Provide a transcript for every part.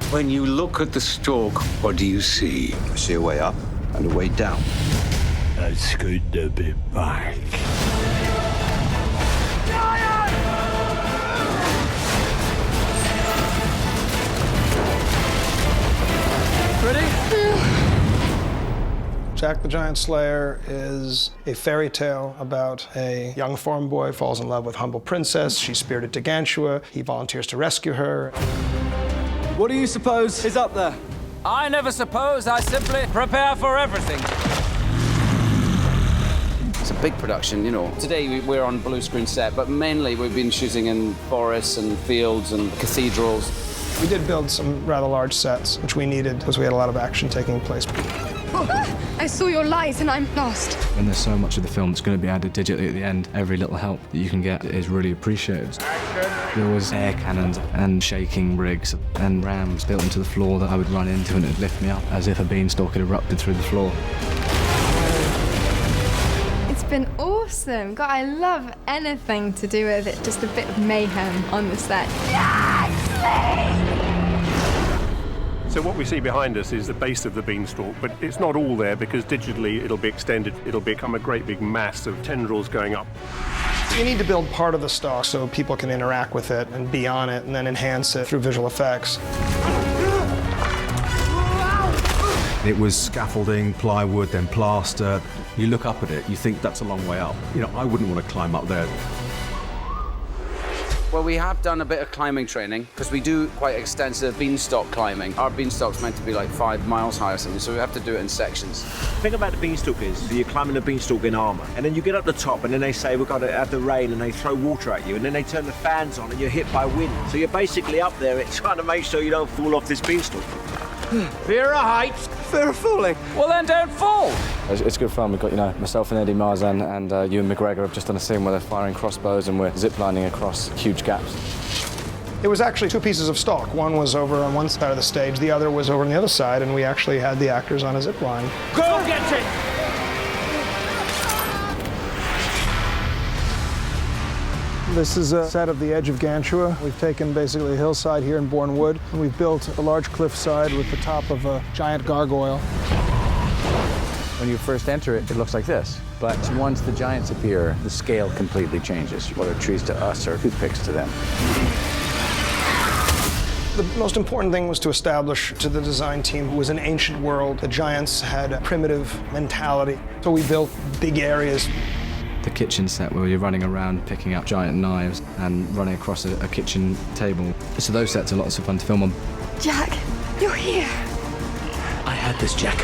When you look at the stalk, what do you see? I see a way up and a way down. That's good to be back. Jack the Giant Slayer is a fairy tale about a young farm boy falls in love with a humble princess. She's spirited to Gantua. He volunteers to rescue her. What do you suppose is up there? I never suppose. I simply prepare for everything. It's a big production, you know. Today we're on blue screen set, but mainly we've been shooting in forests and fields and cathedrals. We did build some rather large sets, which we needed because we had a lot of action taking place. I saw your light and I'm lost. When there's so much of the film that's going to be added digitally at the end, every little help that you can get is really appreciated. There was air cannons and shaking rigs and rams built into the floor that I would run into and it'd lift me up as if a beanstalk had erupted through the floor. It's been awesome. God, I love anything to do with it. Just a bit of mayhem on the set. So what we see behind us is the base of the beanstalk, but it's not all there because digitally it'll be extended. It'll become a great big mass of tendrils going up. You need to build part of the stalk so people can interact with it and be on it and then enhance it through visual effects. It was scaffolding, plywood, then plaster. You look up at it, you think that's a long way up. You know, I wouldn't want to climb up there. Well, we have done a bit of climbing training because we do quite extensive beanstalk climbing. Our beanstalk's meant to be like 5 miles high or something, so we have to do it in sections. The thing about the beanstalk is you're climbing the beanstalk in armour, and then you get up the top, and then they say we've got to have the rain, and they throw water at you, and then they turn the fans on, and you're hit by wind. So you're basically up there trying to make sure you don't fall off this beanstalk. Fear of heights, fear of falling. Well, then don't fall. It's good fun. We've got, myself and Eddie Marzan and Ewan McGregor have just done a scene where they're firing crossbows and we're ziplining across huge gaps. It was actually 2 pieces of stalk. One was over on one side of the stage, the other was over on the other side, and we actually had the actors on a zip line. Go get it! This is a set of the edge of Gantua. We've taken basically a hillside here in Bourne Wood, and we've built a large cliffside with the top of a giant gargoyle. When you first enter it, it looks like this. But once the giants appear, the scale completely changes. What are trees to us or toothpicks to them? The most important thing was to establish to the design team it was an ancient world. The giants had a primitive mentality, so we built big areas. The kitchen set where you're running around picking up giant knives and running across a kitchen table. So those sets are lots of fun to film on. Jack, you're here. I had this, Jack.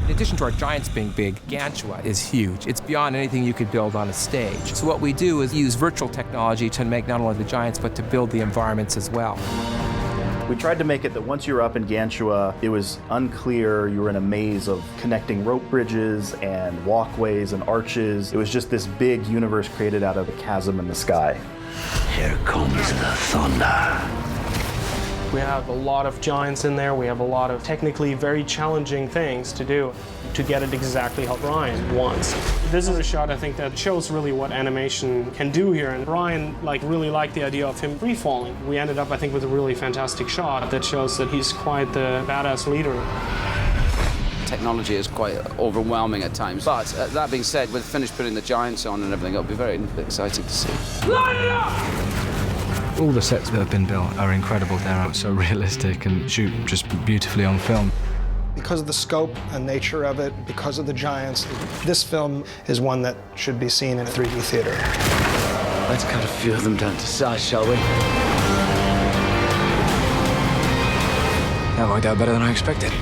In addition to our giants being big, Gantua is huge. It's beyond anything you could build on a stage. So what we do is use virtual technology to make not only the giants, but to build the environments as well. We tried to make it that once you were up in Gantua, it was unclear. You were in a maze of connecting rope bridges and walkways and arches. It was just this big universe created out of a chasm in the sky. Here comes the thunder. We have a lot of giants in there. We have a lot of technically very challenging things to do to get it exactly how Brian wants. This is a shot, I think, that shows really what animation can do here. And Brian really liked the idea of him free falling. We ended up, I think, with a really fantastic shot that shows that he's quite the badass leader. Technology is quite overwhelming at times. But that being said, we've finished putting the giants on and everything. It'll be very exciting to see. Line it up! All the sets that have been built are incredible. They're so realistic and shoot just beautifully on film. Because of the scope and nature of it, because of the giants, this film is one that should be seen in a 3D theater. Let's cut a few of them down to size, shall we? That worked out better than I expected.